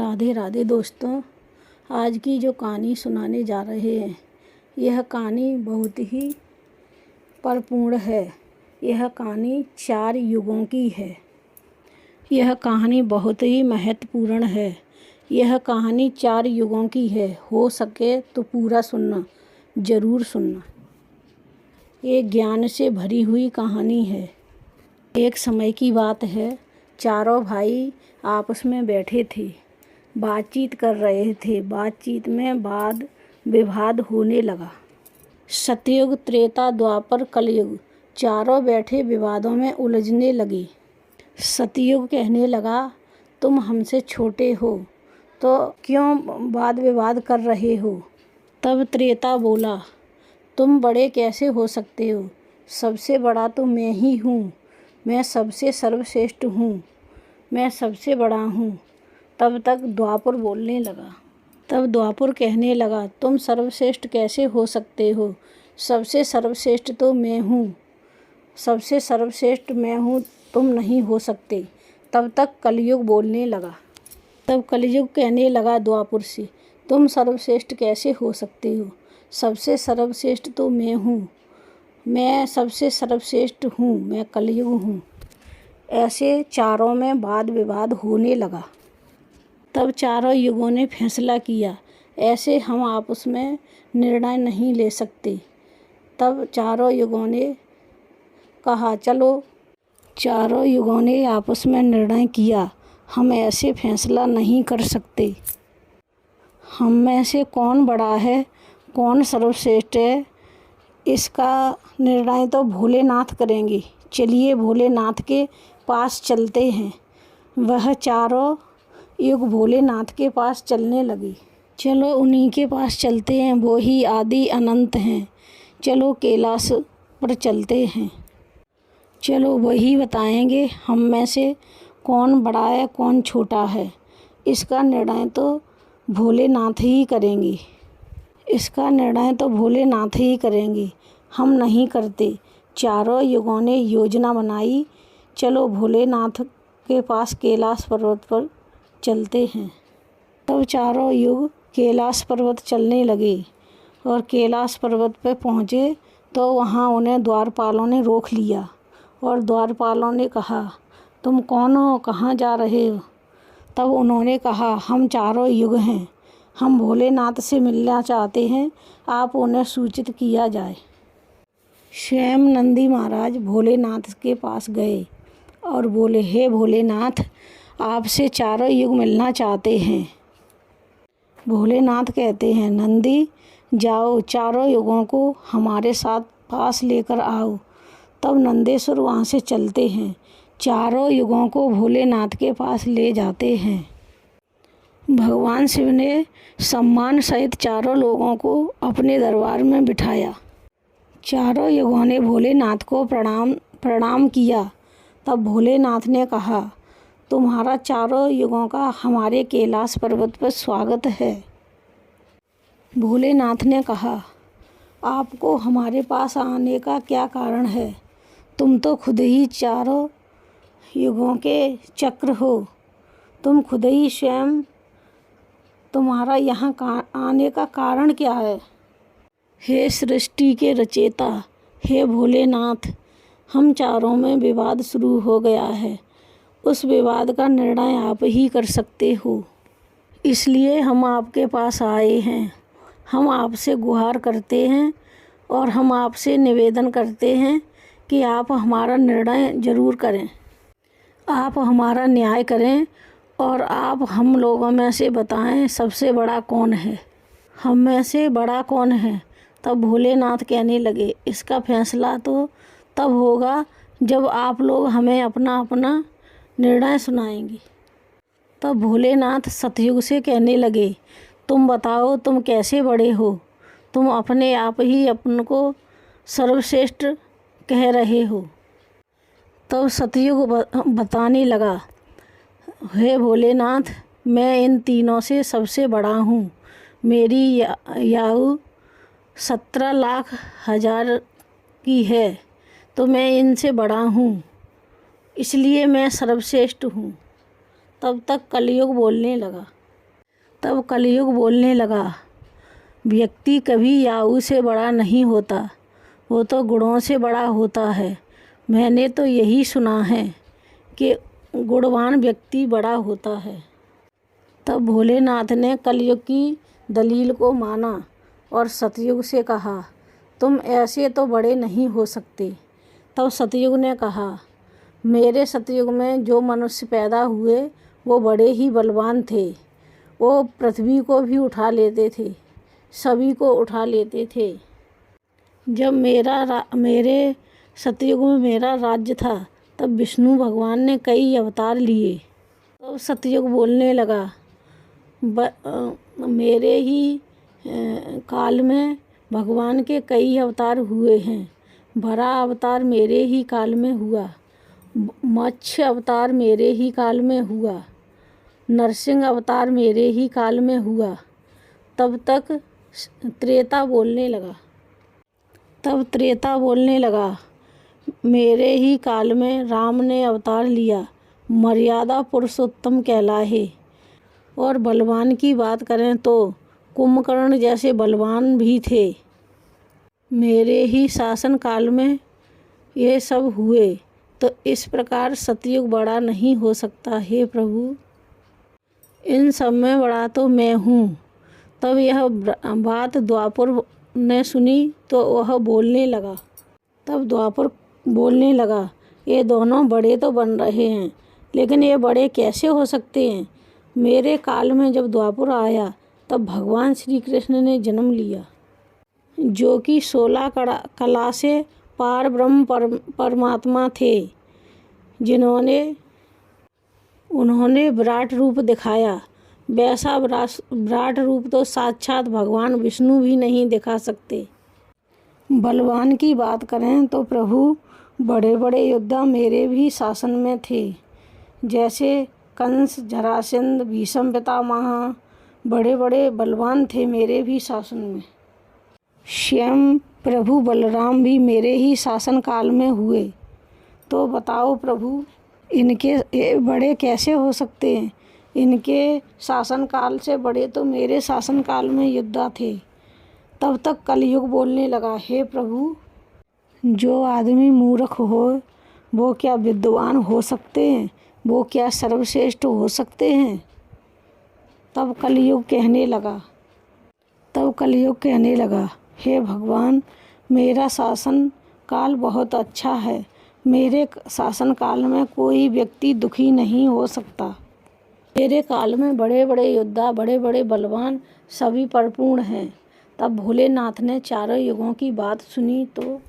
राधे राधे दोस्तों, आज की जो कहानी सुनाने जा रहे हैं यह कहानी बहुत ही परिपूर्ण है। यह कहानी 4 युगों की है। यह कहानी बहुत ही महत्वपूर्ण है। यह कहानी 4 युगों की है। हो सके तो पूरा सुनना, ज़रूर सुनना। ये ज्ञान से भरी हुई कहानी है। एक समय की बात है, चारों भाई आपस में बैठे थे, बातचीत कर रहे थे। बातचीत में वाद विवाद होने लगा। सतयुग, त्रेता, द्वापर, कलयुग, चारों बैठे विवादों में उलझने लगे। सतयुग कहने लगा, तुम हमसे छोटे हो तो क्यों वाद विवाद कर रहे हो। तब त्रेता बोला, तुम बड़े कैसे हो सकते हो, सबसे बड़ा तो मैं ही हूँ, मैं सबसे सर्वश्रेष्ठ हूँ, मैं सबसे बड़ा हूँ। तब तक द्वापर बोलने लगा। तब द्वापर कहने लगा, तुम सर्वश्रेष्ठ कैसे हो सकते हो, सबसे सर्वश्रेष्ठ तो मैं हूँ, सबसे सर्वश्रेष्ठ मैं हूँ, तुम नहीं हो सकते। तब तक कलयुग बोलने लगा। तब कलयुग कहने लगा द्वापर से, तुम सर्वश्रेष्ठ कैसे हो सकते हो, सबसे सर्वश्रेष्ठ तो मैं हूँ, मैं सबसे सर्वश्रेष्ठ हूँ, मैं कलयुग हूँ। ऐसे चारों में वाद विवाद होने लगा। तब चारों युगों ने फैसला किया, ऐसे हम आपस में निर्णय नहीं ले सकते। तब चारों युगों ने कहा, चलो। चारों युगों ने आपस में निर्णय किया, हम ऐसे फैसला नहीं कर सकते। हम में से कौन बड़ा है, कौन सर्वश्रेष्ठ है, इसका निर्णय तो भोलेनाथ करेंगे। चलिए भोलेनाथ के पास चलते हैं। वह चारों युग भोलेनाथ के पास चलने लगे। चलो उन्हीं के पास चलते हैं, वो ही आदि अनंत हैं। चलो कैलाश पर चलते हैं। चलो वही बताएंगे हम में से कौन बड़ा है, कौन छोटा है। इसका निर्णय तो भोलेनाथ ही करेंगे। इसका निर्णय तो भोलेनाथ ही करेंगे, हम नहीं करते। चारों युगों ने योजना बनाई, चलो भोलेनाथ के पास कैलाश पर्वत पर चलते हैं। तब चारों युग कैलाश पर्वत चलने लगे और कैलाश पर्वत पर पहुँचे तो वहाँ उन्हें द्वारपालों ने रोक लिया और द्वारपालों ने कहा, तुम कौन हो, कहाँ जा रहे हो। तब उन्होंने कहा, हम चारों युग हैं, हम भोलेनाथ से मिलना चाहते हैं, आप उन्हें सूचित किया जाए। स्वयं नंदी महाराज भोलेनाथ के पास गए और बोले, हे भोलेनाथ, आपसे चारों युग मिलना चाहते हैं। भोलेनाथ कहते हैं, नंदी जाओ, चारों युगों को हमारे साथ पास लेकर आओ। तब नंदेश्वर वहाँ से चलते हैं, चारों युगों को भोलेनाथ के पास ले जाते हैं। भगवान शिव ने सम्मान सहित चारों लोगों को अपने दरबार में बिठाया। चारों युगों ने भोलेनाथ को प्रणाम किया। तब भोलेनाथ ने कहा, तुम्हारा चारों युगों का हमारे कैलाश पर्वत पर स्वागत है। भोलेनाथ ने कहा, आपको हमारे पास आने का क्या कारण है, तुम तो खुद ही चारों युगों के चक्र हो, तुम खुद ही स्वयं, तुम्हारा यहाँ आने का कारण क्या है। हे सृष्टि के रचयिता, हे भोलेनाथ, हम चारों में विवाद शुरू हो गया है, उस विवाद का निर्णय आप ही कर सकते हो, इसलिए हम आपके पास आए हैं। हम आपसे गुहार करते हैं और हम आपसे निवेदन करते हैं कि आप हमारा निर्णय ज़रूर करें, आप हमारा न्याय करें और आप हम लोगों में से बताएं सबसे बड़ा कौन है, हम में से बड़ा कौन है। तब भोलेनाथ कहने लगे, इसका फैसला तो तब होगा जब आप लोग हमें अपना अपना निर्णय सुनाएंगे। तब भोलेनाथ सतयुग से कहने लगे, तुम बताओ, तुम कैसे बड़े हो, तुम अपने आप ही अपन को सर्वश्रेष्ठ कह रहे हो। तब सतयुग बताने लगा, हे भोलेनाथ, मैं इन तीनों से सबसे बड़ा हूँ, मेरी आयु 17,00,000 की है, तो मैं इनसे बड़ा हूँ, इसलिए मैं सर्वश्रेष्ठ हूँ। तब तक कलयुग बोलने लगा। तब कलयुग बोलने लगा, व्यक्ति कभी याऊ से बड़ा नहीं होता, वो तो गुणों से बड़ा होता है। मैंने तो यही सुना है कि गुणवान व्यक्ति बड़ा होता है। तब भोलेनाथ ने कलयुग की दलील को माना और सतयुग से कहा, तुम ऐसे तो बड़े नहीं हो सकते। तब सतयुग ने कहा, मेरे सतयुग में जो मनुष्य पैदा हुए वो बड़े ही बलवान थे। वो पृथ्वी को भी उठा लेते थे, सभी को उठा लेते थे। जब मेरे सतयुग में मेरा राज्य था तब विष्णु भगवान ने कई अवतार लिए। तब सतयुग बोलने लगा, मेरे ही काल में भगवान के कई अवतार हुए हैं। बड़ा अवतार मेरे ही काल में हुआ, मत्स्य अवतार मेरे ही काल में हुआ, नरसिंह अवतार मेरे ही काल में हुआ। तब त्रेता बोलने लगा, मेरे ही काल में राम ने अवतार लिया, मर्यादा पुरुषोत्तम कहलाए। और बलवान की बात करें तो कुंभकर्ण जैसे बलवान भी थे। मेरे ही शासन काल में ये सब हुए, तो इस प्रकार सतयुग बड़ा नहीं हो सकता। हे प्रभु, इन सब में बड़ा तो मैं हूँ। तब यह बात द्वापर ने सुनी तो वह बोलने लगा। तब द्वापर बोलने लगा, ये दोनों बड़े तो बन रहे हैं, लेकिन ये बड़े कैसे हो सकते हैं। मेरे काल में जब द्वापर आया तब भगवान श्री कृष्ण ने जन्म लिया, जो कि 16 कला से पार ब्रह्म परमात्मा थे, उन्होंने विराट रूप दिखाया। वैसा विराट रूप तो साक्षात भगवान विष्णु भी नहीं दिखा सकते। बलवान की बात करें तो प्रभु, बड़े बड़े योद्धा मेरे भी शासन में थे, जैसे कंस, जरासंध, भीष्म पितामह, बड़े बड़े बलवान थे मेरे भी शासन में। स्वयं प्रभु बलराम भी मेरे ही शासन काल में हुए। तो बताओ प्रभु, इनके बड़े कैसे हो सकते हैं। इनके शासन काल से बड़े तो मेरे शासन काल में योद्धा थे। तब तक कलयुग बोलने लगा, हे प्रभु, जो आदमी मूर्ख हो वो क्या विद्वान हो सकते हैं, वो क्या सर्वश्रेष्ठ हो सकते हैं। तब कलयुग कहने लगा, हे भगवान, मेरा शासन काल बहुत अच्छा है। मेरे शासन काल में कोई व्यक्ति दुखी नहीं हो सकता। मेरे काल में बड़े बड़े योद्धा, बड़े बड़े बलवान सभी परिपूर्ण हैं। तब भोलेनाथ ने चारों युगों की बात सुनी तो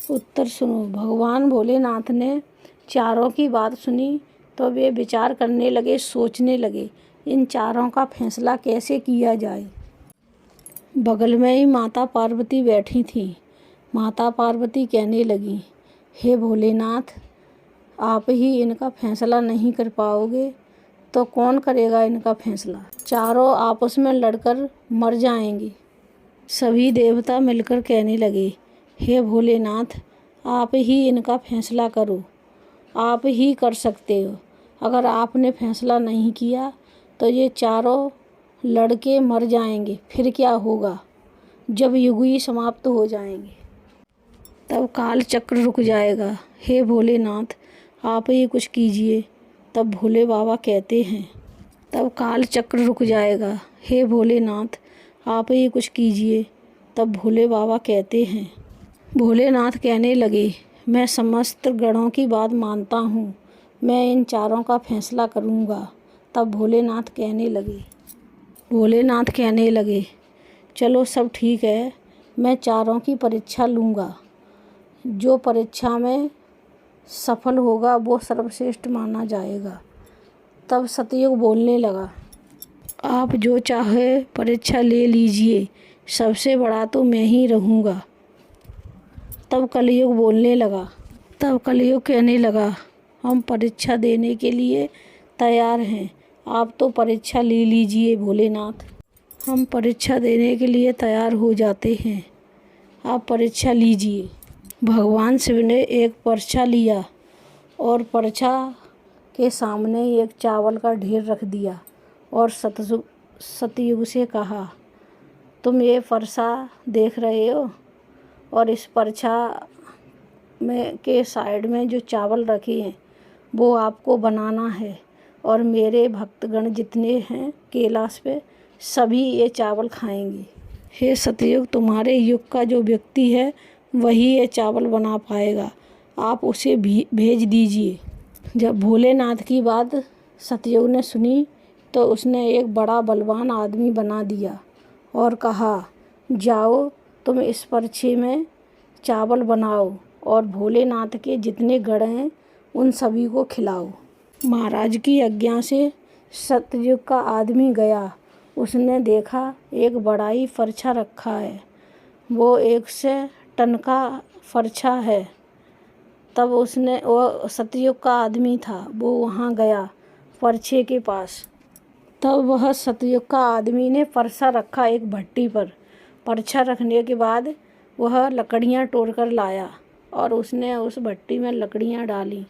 उत्तर सुनो। भगवान भोलेनाथ ने चारों की बात सुनी तो वे विचार करने लगे, सोचने लगे, इन चारों का फैसला कैसे किया जाए। बगल में ही माता पार्वती बैठी थी। माता पार्वती कहने लगी, हे भोलेनाथ, आप ही इनका फैसला नहीं कर पाओगे तो कौन करेगा इनका फैसला। चारों आपस में लड़कर मर जाएंगे। सभी देवता मिलकर कहने लगे, हे भोलेनाथ, आप ही इनका फैसला करो, आप ही कर सकते हो। अगर आपने फैसला नहीं किया तो ये चारों लड़के मर जाएंगे। फिर क्या होगा, जब युग ही समाप्त हो जाएंगे, तब काल चक्र रुक जाएगा। हे भोलेनाथ, आप ही कुछ कीजिए। तब भोले बाबा कहते हैं, तब काल चक्र रुक जाएगा। हे भोलेनाथ, आप ही कुछ कीजिए। तब भोले बाबा कहते हैं। भोलेनाथ कहने लगे, मैं समस्त गणों की बात मानता हूँ, मैं इन चारों का फैसला करूँगा। तब भोलेनाथ कहने लगे, चलो सब ठीक है, मैं चारों की परीक्षा लूँगा। जो परीक्षा में सफल होगा वो सर्वश्रेष्ठ माना जाएगा। तब सतयुग बोलने लगा, आप जो चाहे परीक्षा ले लीजिए, सबसे बड़ा तो मैं ही रहूँगा। तब कलयुग कहने लगा, हम परीक्षा देने के लिए तैयार हैं, आप तो परीक्षा ले लीजिए भोलेनाथ। हम परीक्षा देने के लिए तैयार हो जाते हैं, आप परीक्षा लीजिए। भगवान शिव ने एक पर्चा लिया और पर्चा के सामने एक चावल का ढेर रख दिया और सतयुग से कहा, तुम ये फरसा देख रहे हो और इस परछा में के साइड में जो चावल रखे हैं वो आपको बनाना है, और मेरे भक्तगण जितने हैं कैलाश पे सभी ये चावल खाएंगे। हे सतयुग, तुम्हारे युग का जो व्यक्ति है वही ये चावल बना पाएगा, आप उसे भी भेज दीजिए। जब भोलेनाथ की बात सतयुग ने सुनी तो उसने एक बड़ा बलवान आदमी बना दिया और कहा, जाओ तुम इस परछे में चावल बनाओ और भोलेनाथ के जितने गण हैं उन सभी को खिलाओ। महाराज की आज्ञा से सतयुग का आदमी गया। उसने देखा एक बड़ा ही फरछा रखा है, वो 100 टन का फरछा है। तब वो सतयुग का आदमी था, वो वहाँ गया फरछे के पास। तब वह सतयुग का आदमी ने फरसा रखा एक भट्टी पर। परछा रखने के बाद वह लकड़ियाँ तोड़ कर लाया और उसने उस भट्टी में लकड़ियाँ डाली,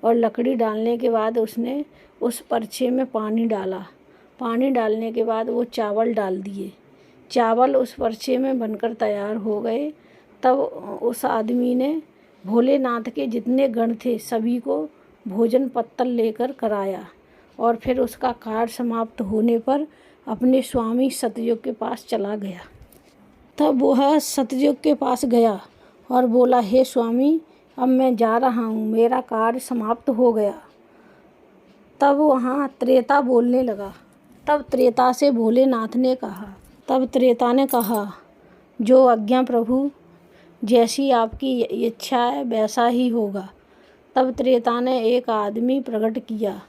और लकड़ी डालने के बाद उसने उस परछे में पानी डाला। पानी डालने के बाद वो चावल डाल दिए। चावल उस परछे में बनकर तैयार हो गए। तब उस आदमी ने भोलेनाथ के जितने गण थे सभी को भोजन पत्तल लेकर कराया, और फिर उसका कार्य समाप्त होने पर अपने स्वामी सतयुग के पास चला गया। तब वह सतयुग के पास गया और बोला, हे स्वामी, अब मैं जा रहा हूँ, मेरा कार्य समाप्त हो गया। तब वहाँ त्रेता बोलने लगा। तब त्रेता से भोलेनाथ ने कहा, तब त्रेता ने कहा, जो आज्ञा प्रभु, जैसी आपकी इच्छा है वैसा ही होगा। तब त्रेता ने एक आदमी प्रकट किया,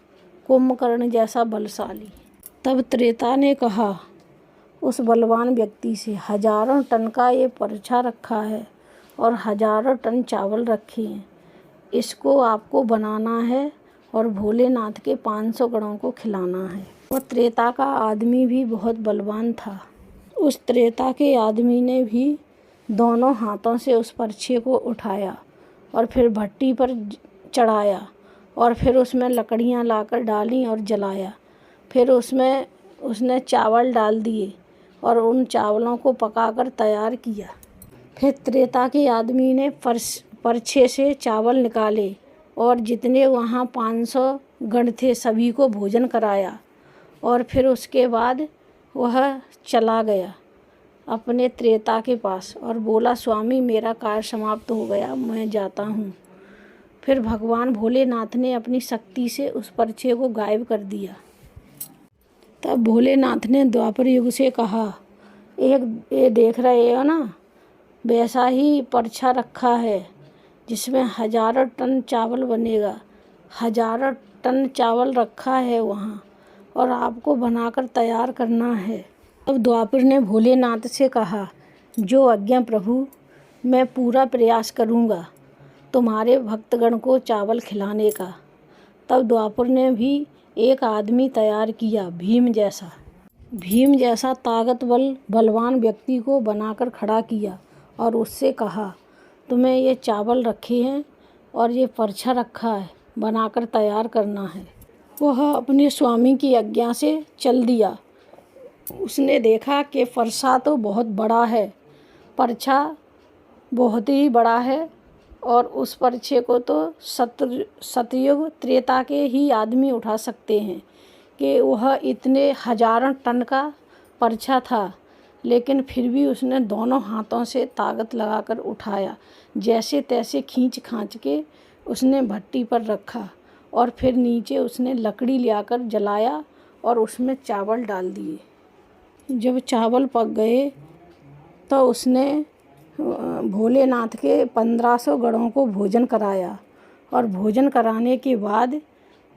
कुंभकर्ण जैसा बलशाली। तब त्रेता ने कहा उस बलवान व्यक्ति से, 1000 टन का ये परछा रखा है और 1000 टन चावल रखे हैं, इसको आपको बनाना है और भोलेनाथ के 500 गणों को खिलाना है। और त्रेता का आदमी भी बहुत बलवान था। उस त्रेता के आदमी ने भी दोनों हाथों से उस परछे को उठाया और फिर भट्टी पर चढ़ाया, और फिर उसमें लकड़ियाँ लाकर डाली और जलाया। फिर उसमें उसने चावल डाल दिए और उन चावलों को पकाकर तैयार किया। फिर त्रेता के आदमी ने परछे से चावल निकाले और जितने वहाँ 500 गण थे सभी को भोजन कराया, और फिर उसके बाद वह चला गया अपने त्रेता के पास और बोला, स्वामी, मेरा कार्य समाप्त हो गया, मैं जाता हूँ। फिर भगवान भोलेनाथ ने अपनी शक्ति से उस परछे को गायब कर दिया। तब भोलेनाथ ने द्वापर युग से कहा, ये देख रहे हो ना, वैसा ही परछा रखा है जिसमें 1000 टन चावल बनेगा। 1000 टन चावल रखा है वहाँ, और आपको बनाकर तैयार करना है। अब द्वापर ने भोलेनाथ से कहा, जो आज्ञा प्रभु, मैं पूरा प्रयास करूँगा तुम्हारे भक्तगण को चावल खिलाने का। तब द्वापर ने भी एक आदमी तैयार किया, भीम जैसा ताकतवर बलवान व्यक्ति को बनाकर खड़ा किया और उससे कहा, तुम्हें ये चावल रखे हैं और ये परछा रखा है, बनाकर तैयार करना है। वह अपने स्वामी की आज्ञा से चल दिया। उसने देखा कि फरसा तो बहुत बड़ा है, परछा बहुत ही बड़ा है, और उस परछे को तो सतयुग त्रेता के ही आदमी उठा सकते हैं कि वह इतने 1000 टन का परछा था। लेकिन फिर भी उसने दोनों हाथों से ताकत लगाकर उठाया, जैसे तैसे खींच खांच के उसने भट्टी पर रखा, और फिर नीचे उसने लकड़ी लाकर जलाया और उसमें चावल डाल दिए। जब चावल पक गए तो उसने भोलेनाथ के 1500 गणों को भोजन कराया, और भोजन कराने के बाद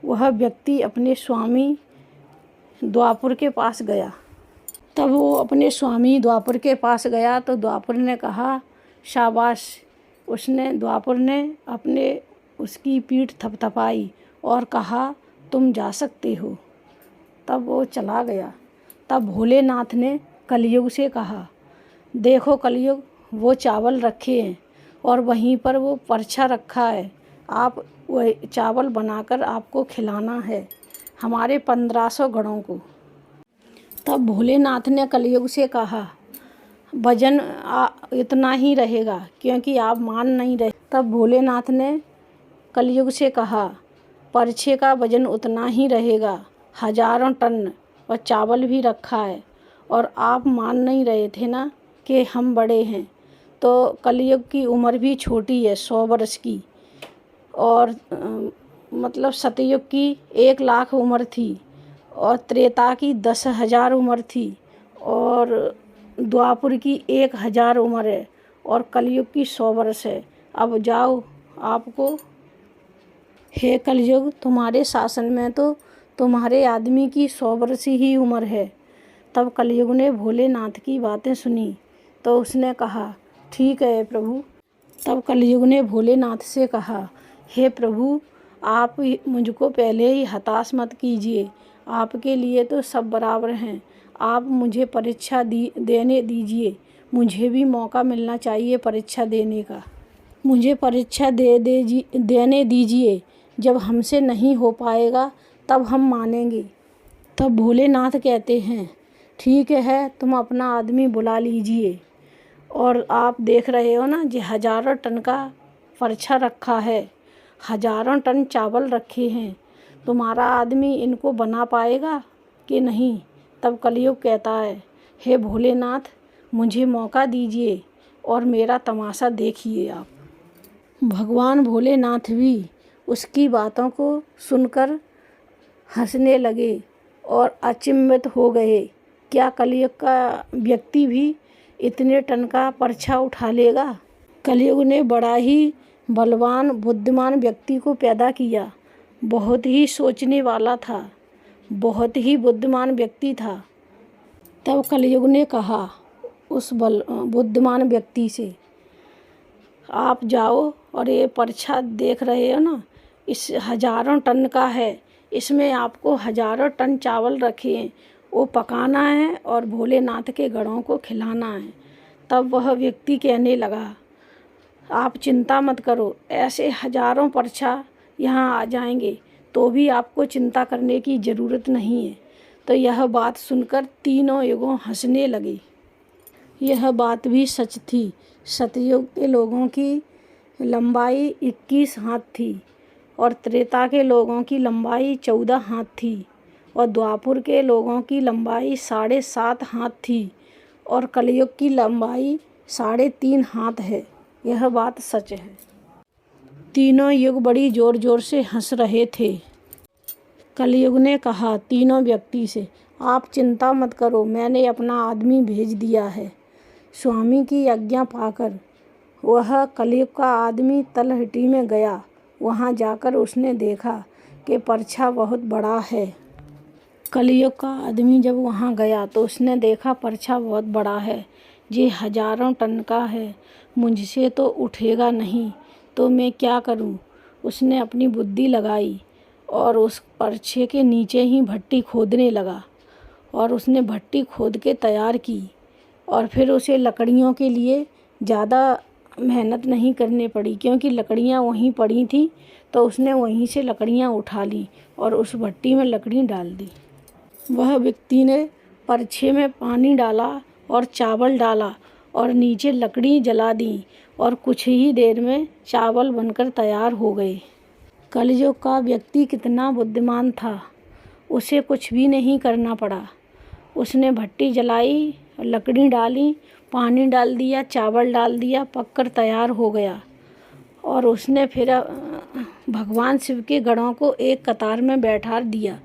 वह व्यक्ति अपने स्वामी द्वापर के पास गया। तब वो अपने स्वामी द्वापर के पास गया तो द्वापर ने कहा, शाबाश। द्वापर ने उसकी पीठ थपथपाई और कहा, तुम जा सकते हो। तब वो चला गया। तब भोलेनाथ ने कलयुग से कहा, देखो कलयुग, वो चावल रखे हैं और वहीं पर वो परछा रखा है, आप वही चावल बनाकर आपको खिलाना है हमारे 1500 गणों को। तब भोलेनाथ ने कलयुग से कहा, वजन इतना ही रहेगा, क्योंकि आप मान नहीं रहे। तब भोलेनाथ ने कलयुग से कहा, परछे का वजन उतना ही रहेगा, 1000 टन, और चावल भी रखा है, और आप मान नहीं रहे थे ना कि हम बड़े हैं। तो कलयुग की उम्र भी छोटी है, 100 वर्ष की, और मतलब सतयुग की 1 लाख उम्र थी, और त्रेता की 10,000 उम्र थी, और द्वापुर की 1000 उम्र है, और कलयुग की 100 वर्ष है। अब जाओ, आपको हे कलयुग, तुम्हारे शासन में तो तुम्हारे आदमी की 100 वर्ष ही उम्र है। तब कलयुग ने भोलेनाथ की बातें सुनी तो उसने कहा, ठीक है प्रभु। तब कलयुग ने भोलेनाथ से कहा, हे प्रभु, आप मुझको पहले ही हताश मत कीजिए, आपके लिए तो सब बराबर हैं। आप मुझे परीक्षा देने दीजिए, मुझे भी मौका मिलना चाहिए परीक्षा देने का। मुझे परीक्षा देने दीजिए, जब हमसे नहीं हो पाएगा तब हम मानेंगे। तब भोलेनाथ कहते हैं, ठीक है, तुम अपना आदमी बुला लीजिए। और आप देख रहे हो ना, जो 1000 टन का परछा रखा है, 1000 टन चावल रखे हैं, तुम्हारा आदमी इनको बना पाएगा कि नहीं? तब कलयुग कहता है, हे भोलेनाथ, मुझे मौका दीजिए और मेरा तमाशा देखिए आप। भगवान भोलेनाथ भी उसकी बातों को सुनकर हंसने लगे और अचंभित हो गए। क्या कलयुग का व्यक्ति भी इतने टन का परछा उठा लेगा? कलयुग ने बड़ा ही बलवान बुद्धिमान व्यक्ति को पैदा किया। बहुत ही सोचने वाला था, बहुत ही बुद्धिमान व्यक्ति था। तब कलयुग ने कहा उस बुद्धिमान व्यक्ति से, आप जाओ और ये परछा देख रहे हो ना, इस 1000 टन का है, इसमें आपको 1000 टन चावल रखे हैं, वो पकाना है और भोलेनाथ के गणों को खिलाना है। तब वह व्यक्ति कहने लगा, आप चिंता मत करो, ऐसे हजारों परछा यहाँ आ जाएंगे तो भी आपको चिंता करने की ज़रूरत नहीं है। तो यह बात सुनकर तीनों युगों हंसने लगे। यह बात भी सच थी। सतयुग के लोगों की लंबाई 21 हाथ थी, और त्रेता के लोगों की लंबाई 14 हाथ थी, और द्वापुर के लोगों की लंबाई 7.5 हाथ थी, और कलयुग की लंबाई 3.5 हाथ है। यह बात सच है। तीनों युग बड़ी ज़ोर ज़ोर से हंस रहे थे। कलयुग ने कहा तीनों व्यक्ति से, आप चिंता मत करो, मैंने अपना आदमी भेज दिया है। स्वामी की आज्ञा पाकर वह कलयुग का आदमी तलहटी में गया। वहाँ जाकर उसने देखा कि परछा बहुत बड़ा है। कलयुग का आदमी जब वहाँ गया तो उसने देखा परछा बहुत बड़ा है, ये 1000 टन का है, मुझसे तो उठेगा नहीं, तो मैं क्या करूं? उसने अपनी बुद्धि लगाई और उस परछे के नीचे ही भट्टी खोदने लगा, और उसने भट्टी खोद के तैयार की, और फिर उसे लकड़ियों के लिए ज़्यादा मेहनत नहीं करनी पड़ी, क्योंकि लकड़ियाँ वहीं पड़ी थी, तो उसने वहीं से लकड़ियाँ उठा ली और उस भट्टी में लकड़ी डाल दी। वह व्यक्ति ने परछे में पानी डाला और चावल डाला और नीचे लकड़ी जला दी, और कुछ ही देर में चावल बनकर तैयार हो गए। कलयुग का व्यक्ति कितना बुद्धिमान था, उसे कुछ भी नहीं करना पड़ा। उसने भट्टी जलाई, लकड़ी डाली, पानी डाल दिया, चावल डाल दिया, पककर तैयार हो गया। और उसने फिर भगवान शिव के गणों को एक कतार में बैठा दिया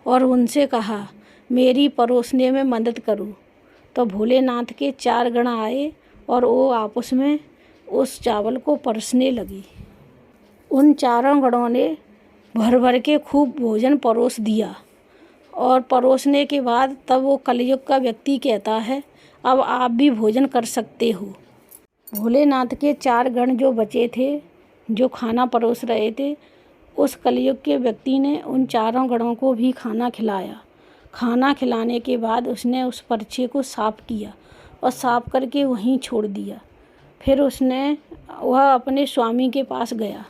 और उनसे कहा, मेरी परोसने में मदद करो। तो भोलेनाथ के 4 गण आए और वो आपस में उस चावल को परोसने लगी। उन चारों गणों ने भर भर के खूब भोजन परोस दिया, और परोसने के बाद तब वो कलयुग का व्यक्ति कहता है, अब आप भी भोजन कर सकते हो। भोलेनाथ के 4 गण जो बचे थे, जो खाना परोस रहे थे, उस कलयुग के व्यक्ति ने उन चारों गणों को भी खाना खिलाया। खाना खिलाने के बाद उसने उस परछे को साफ़ किया और साफ़ करके वहीं छोड़ दिया। फिर वह अपने स्वामी के पास गया।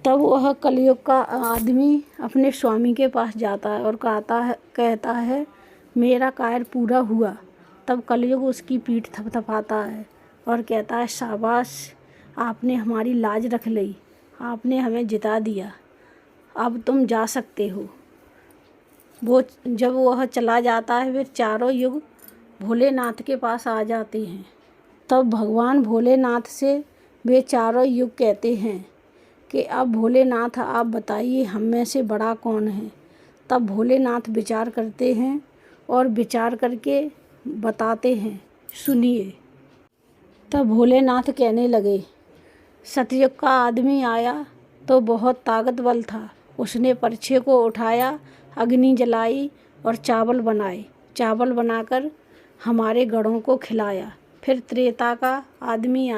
तब वह कलयुग का आदमी अपने स्वामी के पास जाता है और कहता है, मेरा कार्य पूरा हुआ। तब कलयुग उसकी पीठ थपथपाता है और कहता है, शाबाश, आपने हमारी लाज रख ली, आपने हमें जिता दिया, अब तुम जा सकते हो। जब वह चला जाता है फिर चारों युग भोलेनाथ के पास आ जाते हैं। तब भगवान भोलेनाथ से वे चारों युग कहते हैं कि अब भोलेनाथ आप बताइए हम में से बड़ा कौन है। तब भोलेनाथ विचार करते हैं और विचार करके बताते हैं, सुनिए। तब भोलेनाथ कहने लगे, सतयुग का आदमी आया तो बहुत ताकतवर था। उसने परछे को उठाया, अग्नि जलाई और चावल बनाए। चावल बनाकर हमारे गढ़ों को खिलाया। फिर त्रेता का आदमी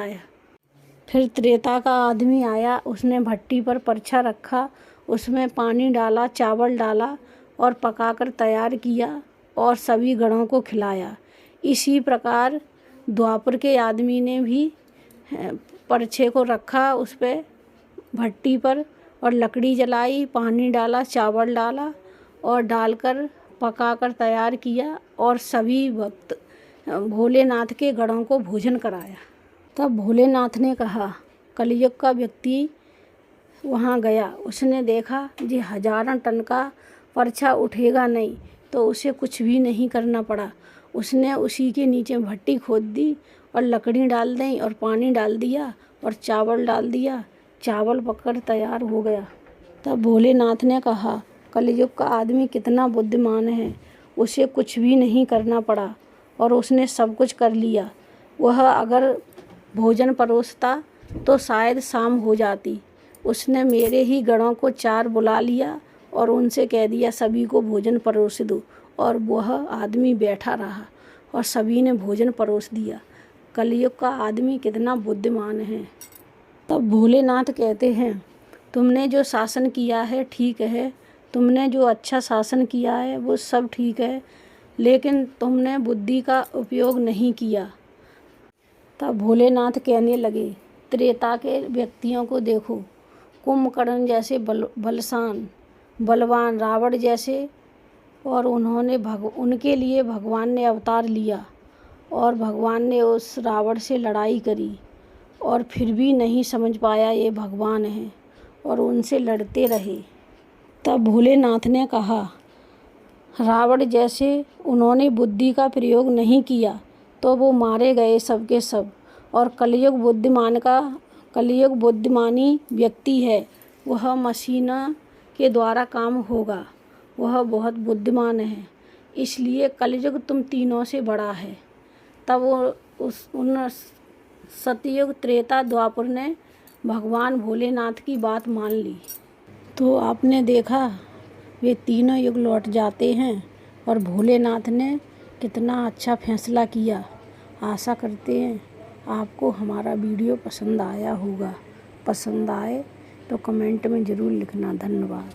आया, उसने भट्टी पर परछा रखा, उसमें पानी डाला, चावल डाला और पकाकर तैयार किया और सभी गणों को खिलाया। इसी प्रकार द्वापर के आदमी ने भी परछे को रखा उस पर भट्टी पर और लकड़ी जलाई, पानी डाला, चावल डाला और डालकर पकाकर तैयार किया और सभी भक्त भोलेनाथ के गणों को भोजन कराया। तब भोलेनाथ ने कहा, कलयुग का व्यक्ति वहाँ गया, उसने देखा जी 1000 टन का परछा उठेगा नहीं, तो उसे कुछ भी नहीं करना पड़ा। उसने उसी के नीचे भट्टी खोद दी और लकड़ी डाल दी और पानी डाल दिया और चावल डाल दिया, चावल पककर तैयार हो गया। तब भोलेनाथ ने कहा, कलयुग का आदमी कितना बुद्धिमान है, उसे कुछ भी नहीं करना पड़ा और उसने सब कुछ कर लिया। वह अगर भोजन परोसता तो शायद शाम हो जाती। उसने मेरे ही गणों को 4 बुला लिया और उनसे कह दिया सभी को भोजन परोस दो, और वह आदमी बैठा रहा और सभी ने भोजन परोस दिया। कलयुग का आदमी कितना बुद्धिमान है। तब भोलेनाथ कहते हैं, तुमने जो शासन किया है ठीक है, तुमने जो अच्छा शासन किया है वो सब ठीक है, लेकिन तुमने बुद्धि का उपयोग नहीं किया। तब भोलेनाथ कहने लगे, त्रेता के व्यक्तियों को देखो, कुंभकर्ण जैसे बलवान रावण जैसे, और उनके लिए भगवान ने अवतार लिया और भगवान ने उस रावण से लड़ाई करी और फिर भी नहीं समझ पाया ये भगवान है और उनसे लड़ते रहे। तब भोलेनाथ ने कहा, रावण जैसे उन्होंने बुद्धि का प्रयोग नहीं किया तो वो मारे गए सब के सब। और कलयुग बुद्धिमानी व्यक्ति है, वह मशीन के द्वारा काम होगा, वह बहुत बुद्धिमान है, इसलिए कलयुग तुम तीनों से बड़ा है। तब उन सतयुग, त्रेता, द्वापर ने भगवान भोलेनाथ की बात मान ली। तो आपने देखा वे तीनों युग लौट जाते हैं और भोलेनाथ ने कितना अच्छा फैसला किया। आशा करते हैं आपको हमारा वीडियो पसंद आया होगा। पसंद आए तो कमेंट में ज़रूर लिखना। धन्यवाद।